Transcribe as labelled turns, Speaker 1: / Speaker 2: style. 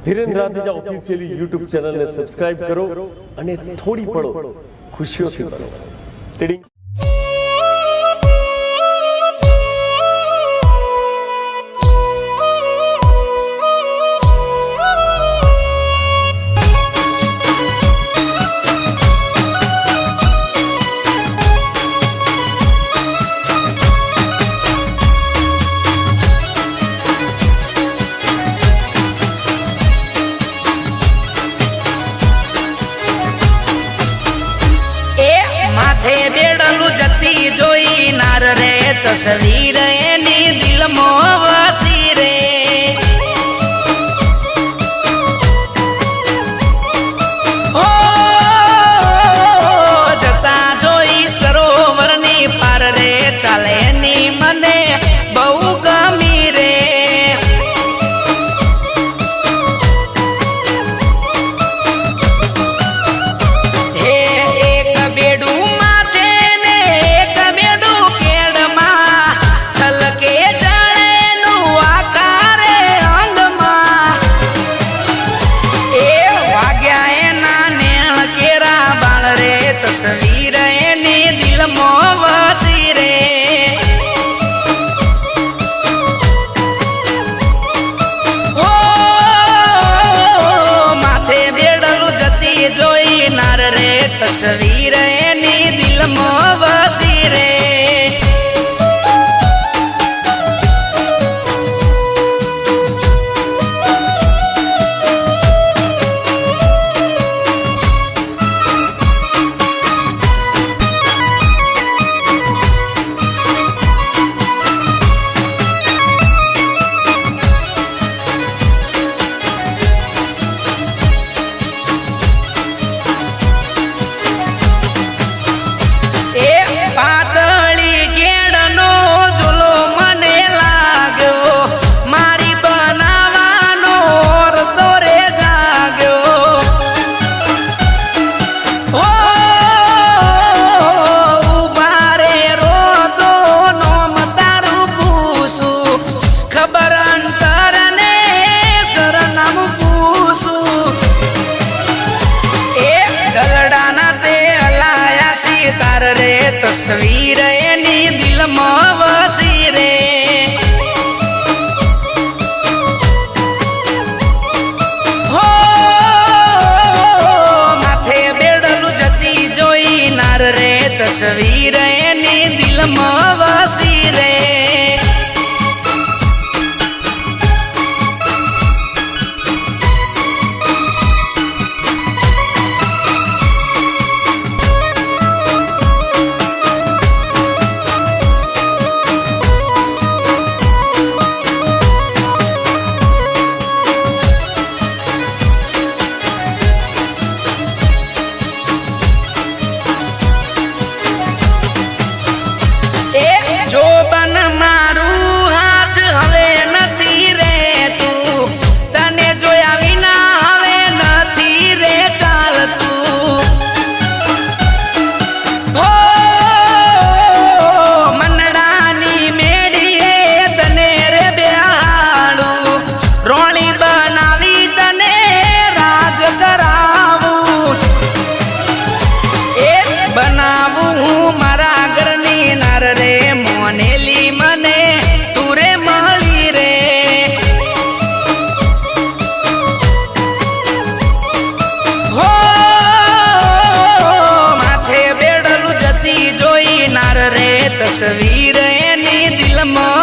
Speaker 1: Dhiren રાધેજા officially YouTube ચેનલને subscribe કરો અને થોડી પળો ખુશીઓથી ભરો. ટ્રેડિંગ
Speaker 2: બેડલું જતી જોઈ નાર રે તસવીર એની દિલમાં વસી રે. હો જતા જોઈ સરોવરની પાર રે ચાલે ની મને બહુ ગમી રે. હે એક બેડું તસવીર એની દિલમાં વસી રે. ઓ માથે બેડલું જતી જોઈ નાર રે તસવીર એની દિલમાં વસી રે. પાતળી કેળનો ઝૂલો મને લાગ્યો, મારી બનાવાનો ઓરતો રે જાગ્યો. હો ઉભા રે રોતો નોમ તારું પૂછું, ખબર અંતર ને સરનામું પૂછું. એ ગલડાના તે હલાયા સિતાર રે તસવીર એની દિલમાં વસી રે. હો માથે બેડલું જતી જોઈ નાર રે તસવીર એની દિલમાં વસી રે. મારું હાથ હવે નથી રે તું, તને જોયા વિના હવે નથી રે ચાલતું. હો મનડાની મેડીએ તને રે બેહાડું, રોણી બનાવી તને રાજ કરાવું. એ બનાવું હું મારા ઘરની નાર રે મોનેલી મને તુરે મળી રે. હો માથે બેડલું જતી જોઈ નાર રે તસવીર એની દિલમાં